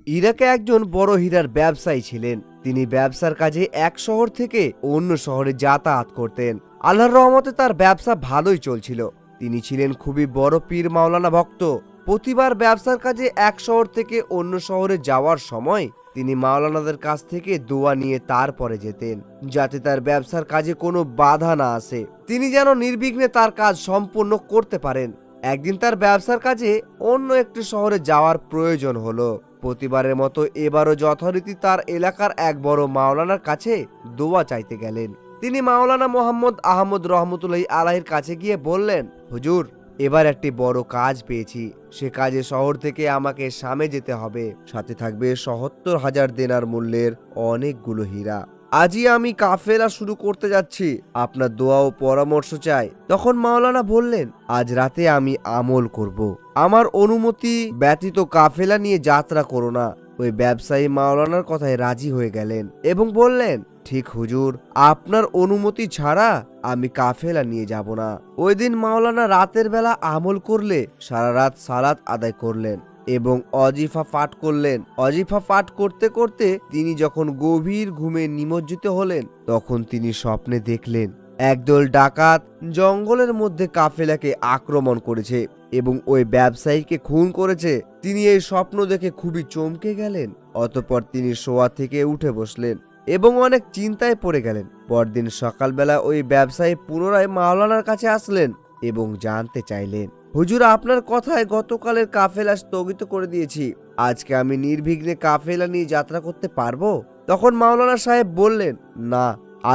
ইরাকে একজন বড় হীরার ব্যবসায়ী ছিলেন। তিনি ব্যবসার কাজে এক শহর থেকে অন্য শহরে যাতায়াত করতেন। আল্লাহর রহমতে তার ব্যবসা ভালোই চলছিল। তিনি ছিলেন খুবই বড় পীর মাওলানা ভক্ত। প্রতিবার ব্যবসার কাজে এক শহর থেকে অন্য শহরে যাওয়ার সময় তিনি মাওলানাদের কাছ থেকে দোয়া নিয়ে তারপরে যেতেন, যাতে তার ব্যবসার কাজে কোনো বাধা না আসে, তিনি যেন নির্বিঘ্নে তার কাজ সম্পূর্ণ করতে পারেন। একদিন তার ব্যবসার কাজে অন্য একটি শহরে যাওয়ার প্রয়োজন হলো। প্রতিবারের মতো এবারও যথারীতি তার এলাকার এক বড় মাওলানার কাছে দোয়া চাইতে গেলেন। তিনি মাওলানা মোহাম্মদ আহমদ রহমতুল্লাহি আলাইহির কাছে গিয়ে বললেন, হুজুর, এবার একটি বড় কাজ পেয়েছি। সে কাজে শহর থেকে আমাকে শামে যেতে হবে, সাথে থাকবে ৭০,০০০ দিনার মূল্যের অনেকগুলো হীরা। আজই আমি কাফেলা শুরু করতে যাচ্ছি, আপনার দোয়া ও পরামর্শ চাই। তখন মাওলানা বললেন, আজ রাতে আমি আমল করব, আমার অনুমতি ব্যতীত কাফেলা নিয়ে যাত্রা করো না। ওই ব্যবসায়ী মাওলানার কথায় রাজি হয়ে গেলেন এবং বললেন, ঠিক হুজুর, আপনার অনুমতি ছাড়া আমি কাফেলা নিয়ে যাব না। ওই দিন মাওলানা রাতের বেলা আমল করলে সারা রাত সালাত আদায় করলেন এবং অজিফা পাঠ করলেন। অজিফা পাঠ করতে করতে তিনি যখন গভীর ঘুমে নিমজ্জিত হলেন, তখন তিনি স্বপ্নে দেখলেন একদল ডাকাত জঙ্গলের মধ্যে কাফেলাকে আক্রমণ করেছে এবং ওই ব্যবসায়ীকে খুন করেছে। তিনি এই স্বপ্ন দেখে খুবই চমকে গেলেন। অতঃপর তিনি শোয়া থেকে উঠে বসলেন এবং অনেক চিন্তায় পড়ে গেলেন। পরদিন সকালবেলা ওই ব্যবসায়ী পুনরায় মাওলানার কাছে আসলেন এবং জানতে চাইলেন, হুজুর, আপনার কথায় গতকালের কাফেলা স্থগিত করে দিয়েছি, আজকে আমি নির্বিঘ্নে কাফেলা নিয়ে যাত্রা করতে পারবো? তখন মাওলানা সাহেব বললেন, না,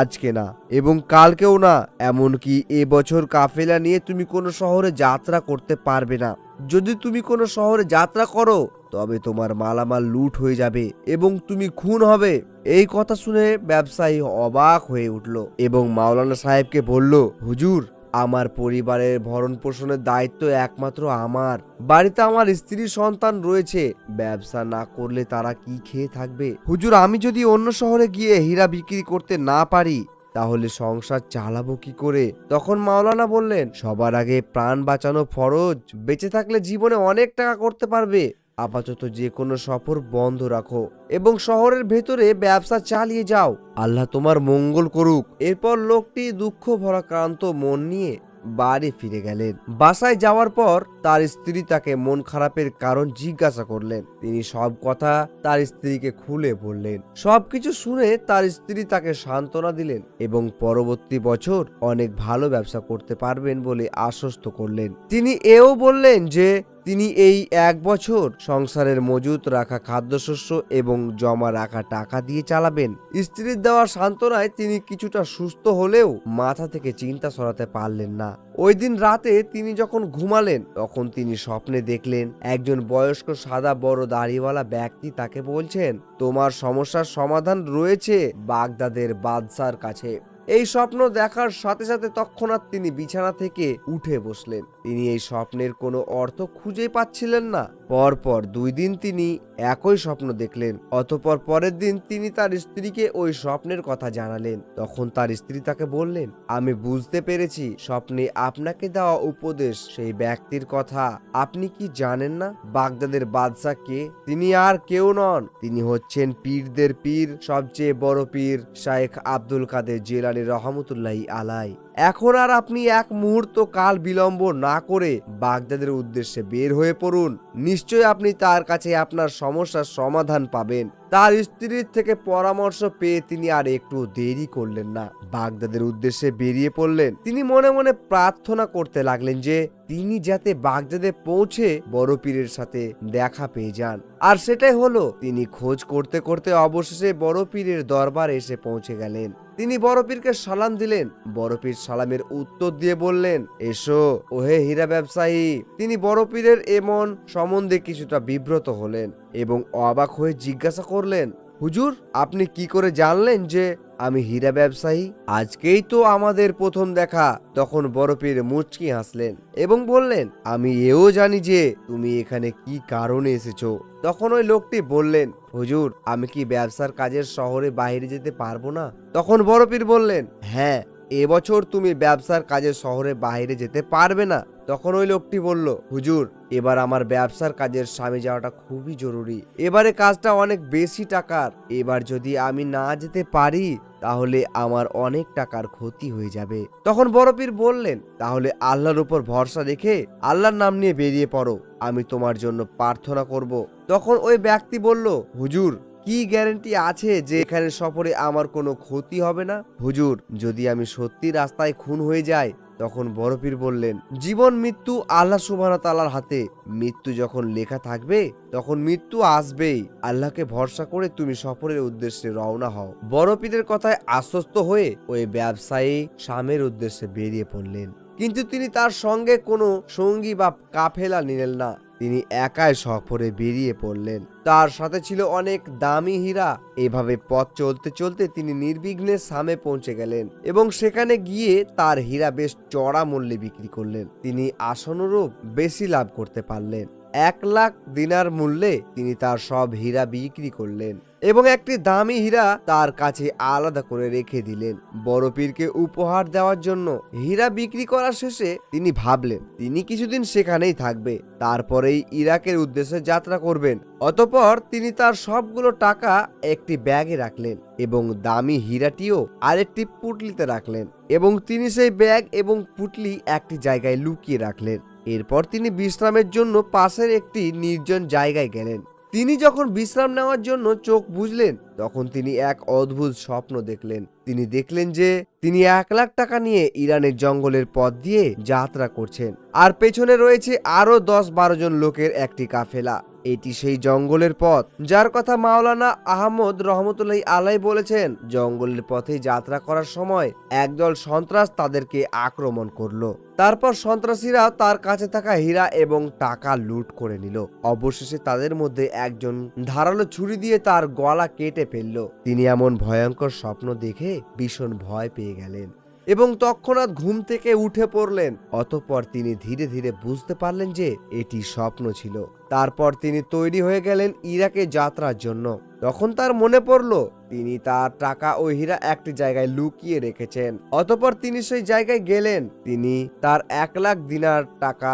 আজকে না এবং কালকেও না, এমনকি এবছর কাফেলা নিয়ে তুমি কোনো শহরে যাত্রা করতে পারবে না। যদি তুমি কোনো শহরে যাত্রা করো তবে তোমার মালামাল লুট হয়ে যাবে এবং তুমি খুন হবে। এই কথা শুনে ব্যবসায়ী অবাক হয়ে উঠল এবং মাওলানা সাহেবকে বলল, হুজুর, আমার পরিবারের ভরণ পোষণের দায়িত্ব একমাত্র আমার। বাড়িতে আমার স্ত্রী সন্তান রয়েছে, ব্যবসা না করলে তারা কি খেয়ে থাকবে? হুজুর, আমি যদি অন্য শহরে গিয়ে হীরা বিক্রি করতে না পারি তাহলে সংসার চালাবো কি করে? তখন মাওলানা বললেন, সবার আগে প্রাণ বাঁচানো ফরজ। বেঁচে থাকলে জীবনে অনেক টাকা করতে পারবে। আপাতত যে কোনো সফর বন্ধ রাখো এবং শহরের ভেতরে ব্যবসা চালিয়ে যাও। আল্লাহ তোমার মঙ্গল করুক। এরপর লোকটি দুঃখ ভরা ক্লান্ত মন নিয়ে বাড়ি ফিরে গেলেন। বাসায় যাওয়ার পর তার স্ত্রী তাকে মন খারাপের কারণ জিজ্ঞাসা করলেন। তিনি সব কথা তার স্ত্রীকে খুলে বললেন। সবকিছু শুনে তার স্ত্রী তাকে সান্ত্বনা দিলেন এবং পরবর্তী বছর অনেক ভালো ব্যবসা করতে পারবেন বলে আশ্বস্ত করলেন। তিনি এও বললেন যে তিনি এই এক বছর সংসারের মজুত রাখা খাদ্যশস্য এবং জমা রাখা টাকা দিয়ে চালাবেন। স্ত্রীর দেওয়া সান্ত্বনায় তিনি কিছুটা সুস্থ হলেও মাথা থেকে চিন্তা সরাতে পারলেন না। ওই দিন রাতে তিনি যখন ঘুমালেন তখন তিনি স্বপ্নে দেখলেন একজন বয়স্ক সাদা বড় দাড়িওয়ালা ব্যক্তি তাকে বলছেন, তোমার সমস্যার সমাধান রয়েছে বাগদাদের বাদশার কাছে। এই স্বপ্ন দেখার সাথে সাথে তৎক্ষণাৎ তিনি বিছানা থেকে উঠে বসলেন। তিনি এই স্বপ্নের কোনো অর্থ খুঁজে পাচ্ছিলেন না। পরপর 2 দিন তিনি একই স্বপ্ন দেখলেন। অতঃপর পরের দিন তিনি তার স্ত্রীকে ওই স্বপ্নের কথা জানালেন। তখন তার স্ত্রী তাকে বললেন, আমি বুঝতে পেরেছি স্বপ্নে আপনাকে দেওয়া উপদেশ সেই ব্যক্তির কথা। আপনি কি জানেন না বাগদাদের বাদশা কে? তিনি আর কেউ নন, তিনি হচ্ছেন পীরদের পীর, সবচেয়ে বড় পীর শাইখ আব্দুল কাদের জিলানী রহমতুল্লাহি আলাই। এখন আর আপনি এক মুহূর্ত কাল বিলম্ব না করে বাগদাদের উদ্দেশ্যে বের হয়ে পড়ুন। নিশ্চয় আপনি তার কাছে আপনার সমস্যার সমাধান পাবেন। তার স্ত্রীর থেকে পরামর্শ পেয়ে তিনি আর একটু দেরি করলেন না, বাগদাদের উদ্দেশ্যে বেরিয়ে পড়লেন। তিনি মনে মনে প্রার্থনা করতে লাগলেন যে তিনি যাতে বাগদাদে পৌঁছে বড় পীরের সাথে দেখা পেয়ে যান। আর সেটাই হলো। তিনি খোঁজ করতে করতে অবশেষে বড় পীরের দরবারে এসে পৌঁছে গেলেন। তিনি বড় পীরকে সালাম দিলেন। বড় পীর সালামের উত্তর দিয়ে বললেন, এসো ওহে হীরা ব্যবসায়ী। তিনি বড় পীরের এমন সম্বন্ধে কিছুটা বিব্রত হলেন এবং অবাক হয়ে জিজ্ঞাসা করলেন, হুজুর, আপনি কি করে জানলেন যে আমি হীরা ব্যবসায়ী? আজকেই তো আমাদের প্রথম দেখা। তখন বড় পীর মুচকি হাসলেন এবং বললেন, আমি এও জানি যে তুমি এখানে কি কারণে এসেছো। তখন ওই লোকটি বললেন, হুজুর, আমি কি ব্যবসার কাজের শহরে বাইরে যেতে পারবো না? তখন বড় পীর বললেন, হ্যাঁ, এবছর তুমি ব্যবসার কাজে শহরে বাইরে যেতে পারবে না। তখন ওই লোকটি বলল, হুজুর, এবার আমার ব্যবসার কাজের স্বামী যাওয়াটা খুবই জরুরি। এবারে কাজটা অনেক বেশি টাকার। এবার যদি আমি না যেতে পারি তাহলে আমার অনেক টাকার ক্ষতি হয়ে যাবে। তখন বড় পীর বললেন, তাহলে আল্লাহর উপর ভরসা রেখে আল্লাহর নাম নিয়ে বেরিয়ে পড়ো, আমি তোমার জন্য প্রার্থনা করব। তখন ওই ব্যক্তি বলল, হুজুর, কি গ্যারান্টি আছে যে এখানে সফরে আমার কোনো ক্ষতি হবে না? হুজুর, যদি আমি সত্যি রাস্তায় খুন হয়ে যাই? তখন বড় পীর বললেন, জীবন মৃত্যু আল্লাহ সুবহানাহু ওয়া তাআলার হাতে। মৃত্যু যখন লেখা থাকবে তখন মৃত্যু আসবেই। আল্লাহকে ভরসা করে তুমি সফরের উদ্দেশ্যে রওনা হও। বড় পীরের কথায় আশ্বস্ত হয়ে ওই ব্যবসায়ী শামের উদ্দেশ্যে বেরিয়ে পড়লেন। কিন্তু তিনি তার সঙ্গে কোনো সঙ্গী বা কাফেলা নিলেন না। তিনি একাই সফরে বেরিয়ে পড়লেন। তার সাথে ছিল অনেক দামি হীরা। এভাবে পথ চলতে চলতে তিনি নির্বিঘ্নে শামে পৌঁছে গেলেন এবং সেখানে গিয়ে তার হীরা বেশ চড়া মূল্যে বিক্রি করলেন। তিনি আশানুরূপ বেশি লাভ করতে পারলেন। 1,00,000 দিনার মূল্যে তিনি তার সব হীরা বিক্রি করলেন এবং একটি দামি হীরা তার কাছে আলাদা করে রেখে দিলেন বড় পীরকে উপহার দেওয়ার জন্য। হীরা বিক্রি করার শেষে তিনি ভাবলেন তিনি কিছুদিন সেখানেই থাকবে, তারপরেই ইরাকের উদ্দেশ্যে যাত্রা করবেন। অতঃপর তিনি তার সবগুলো টাকা একটি ব্যাগে রাখলেন এবং দামি হীরাটিও আরেকটি পুটলিতে রাখলেন এবং তিনি সেই ব্যাগ এবং পুটলি একটি জায়গায় লুকিয়ে রাখলেন। এরপর তিনি বিশ্রামের জন্য পাশের একটি নির্জন জায়গায় গেলেন। তিনি যখন বিশ্রাম নেওয়ার জন্য চোখ বুজলেন তখন তিনি এক অদ্ভুত স্বপ্ন দেখলেন। তিনি দেখলেন যে তিনি 1,00,000 টাকা নিয়ে ইরানের জঙ্গলের পথ দিয়ে যাত্রা করছেন আর পেছনে রয়েছে আরো 10-12 জন লোকের একটি কাফেলা। এটি সেই জঙ্গলের পথ যার কথা মাওলানা আহমদ রহমতুল্লাহ আলাই বলেছেন। জঙ্গলের পথে যাত্রা করার সময় একদল সন্ত্রাস তাদেরকে আক্রমণ করলো। তারপর সন্ত্রাসীরা তার কাছে থাকা হীরা এবং টাকা লুট করে নিল। অবশেষে তাদের মধ্যে একজন ধারালো ছুরি দিয়ে তার গলা কেটে ফেলল। তিনি এমন ভয়ঙ্কর স্বপ্ন দেখে ভীষণ ভয় পেয়ে গেলেন এবং তৎক্ষণাৎ ঘুম থেকে উঠে পড়লেন। অতঃপর তিনি ধীরে ধীরে বুঝতে পারলেন যে এটি স্বপ্ন ছিল। তারপর তিনি তৈরি হয়ে গেলেন ইরাকে যাত্রার জন্য। তখন তার মনে পড়ল তিনি তার টাকা ও হীরা একটি জায়গায় লুকিয়ে রেখেছেন। অতঃপর তিনি সেই জায়গায় গেলেন। তিনি তার 1,00,000 দিনার টাকা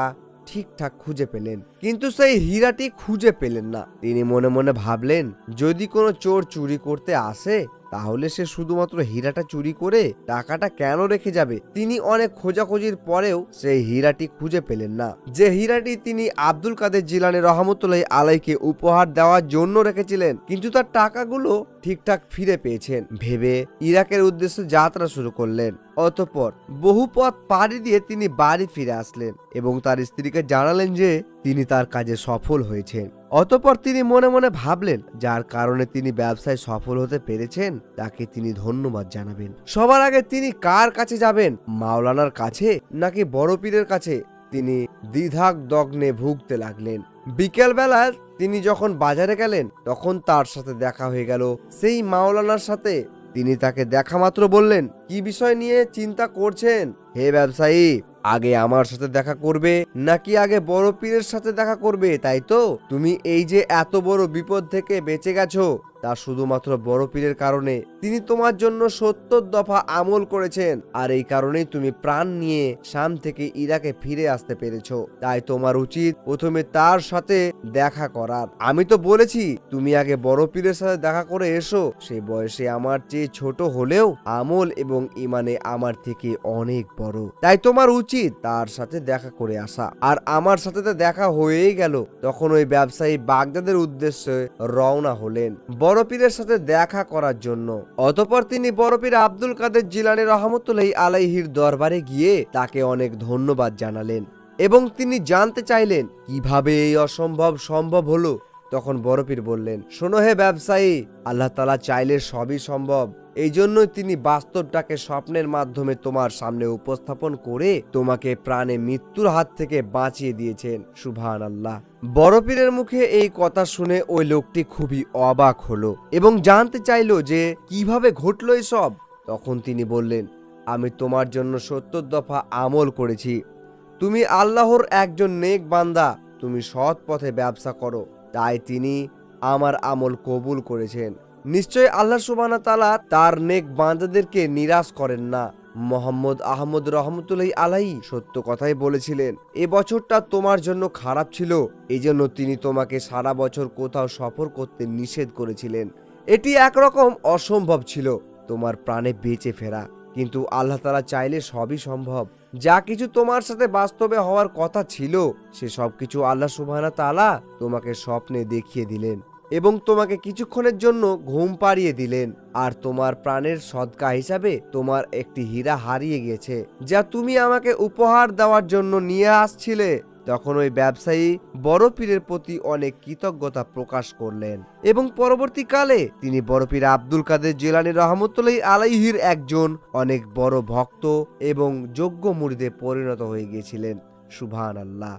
ঠিকঠাক খুঁজে পেলেন, কিন্তু সেই হীরাটি খুঁজে পেলেন না। তিনি মনে মনে ভাবলেন যদি কোনো চোর চুরি করতে আসে তাহলে সে শুধুমাত্র হীরাটা চুরি করে টাকাটা কেন রেখে যাবে। তিনি অনেক খোঁজাখুঁজির পরেও সেই হীরাটি খুঁজে পেলেন না, যে হীরাটি তিনি আব্দুল কাদের জিলানী রহমতুল্লাহ আলাইকে উপহার দেওয়ার জন্য রেখেছিলেন। কিন্তু তার টাকাগুলো ঠিকঠাক ফিরে পেয়েছেন ভেবে ইরাকের উদ্দেশ্যে যাত্রা শুরু করলেন। অতঃপর বহু পথ পাড়ি দিয়ে তিনি বাড়ি ফিরে আসলেন এবং তার স্ত্রীকে জানালেন যে তিনি তার কাজে সফল হয়েছেন। অতঃপর তিনি মনে মনে ভাবলেন যার কারণে তিনি ব্যবসায় সফল হতে পেরেছেন তাকে তিনি ধন্যবাদ জানাবেন। সবার আগে তিনি কার কাছে যাবেন, মাওলানার কাছে নাকি বড় পীরের কাছে? তিনি দ্বিধাগ্নে ভুগতে লাগলেন। বিকেল বেলা তিনি যখন বাজারে গেলেন তখন তার সাথে দেখা হয়ে গেল সেই মাওলানার সাথে। তিনি তাকে দেখা মাত্র বললেন, কি বিষয় নিয়ে চিন্তা করছেন হে ব্যবসায়ী? আগে আমার সাথে দেখা করবে নাকি আগে বড় পীরের সাথে দেখা করবে? তাই তো তুমি এই যে এত বড় বিপদ থেকে বেঁচে গেছো তা শুধুমাত্র বড় পীরের কারণে। তিনি তোমার জন্য 70 দফা আমল করেছেন আর এই কারণেই তুমি প্রাণ নিয়ে শাম থেকে ইরাকে ফিরে আসতে পেরেছো। তাই তোমার উচিত প্রথমে তার সাথে দেখা করার। আমি তো বলেছি তুমি আগে বড় পীরের সাথে দেখা করে এসো। সে বয়সে আমার চেয়ে ছোট হলেও আমল এবং ইমানে আমার থেকে অনেক বড়, তাই তোমার উচিত তার সাথে দেখা করে আসা। আর আমার সাথে তো দেখা হয়েই গেল। তখন ওই ব্যবসায়ী বাগদাদের উদ্দেশ্যে রওনা হলেন বড় পীরের সাথে দেখা করার জন্য। অতঃপর তিনি বড় পীর আব্দুল কাদের জিলানী রহমতুল্লাহ আলাইহির দরবারে গিয়ে তাকে অনেক ধন্যবাদ জানালেন এবং তিনি জানতে চাইলেন কিভাবে এই অসম্ভব সম্ভব হলো। তখন বড় পীর বললেন, শোনো হে ব্যবসায়ী, আল্লাহ তাআলা চাইলে সবই সম্ভব। এই জন্যই তিনি বাস্তবটাকে স্বপ্নের মাধ্যমে তোমার সামনে উপস্থাপন করে তোমাকে প্রাণে মৃত্যুর হাত থেকে বাঁচিয়ে দিয়েছেন। সুবহানাল্লাহ। বড় পীরের মুখে এই কথা শুনে ওই লোকটি খুবই অবাক হলো এবং জানতে চাইলো যে কিভাবে ঘটলো এসব। তখন তিনি বললেন, আমি তোমার জন্য 70 দফা আমল করেছি। তুমি আল্লাহর একজন নেক বান্দা, তুমি সৎ পথে ব্যবসা করো, তাই তিনি আমার আমল কবুল করেছেন। নিশ্চয় আল্লাহ সুবহানাহু ওয়া তাআলা তার নেক বান্দাদেরকে নিরাশ করেন না। মোহাম্মদ আহমদ রহমতুল্লাহ আলাইহি সত্য কথাই বলেছিলেন। এ বছরটা তোমার জন্য খারাপ ছিল, এজন্য তিনি তোমাকে সারা বছর কোথাও সফর করতে নিষেধ করেছিলেন। এটি একরকম অসম্ভব ছিল তোমার প্রাণে বেঁচে ফেরা, কিন্তু আল্লাহ তাআলা চাইলে সবই সম্ভব। যা কিছু তোমার সাথে বাস্তবে হওয়ার কথা ছিল সে সবকিছু আল্লাহ সুবহানাহু তাআলা তোমাকে স্বপ্নে দেখিয়ে দিলেন এবং তোমাকে কিছুক্ষণের জন্য ঘুম পাড়িয়ে দিলেন। আর তোমার প্রাণের সদকা হিসাবে তোমার একটি হীরা হারিয়ে গেছে, যা তুমি আমাকে উপহার দেওয়ার জন্য নিয়ে আসছিলে। তখন ওই ব্যবসায়ী বড় পীরের প্রতি অনেক কৃতজ্ঞতা প্রকাশ করলেন এবং পরবর্তীকালে তিনি বড় পীর আব্দুল কাদের জিলানী রহমতুল্লাহ আলাইহির একজন অনেক বড় ভক্ত এবং যোগ্য মুরিদে পরিণত হয়ে গিয়েছিলেন। সুবহানাল্লাহ।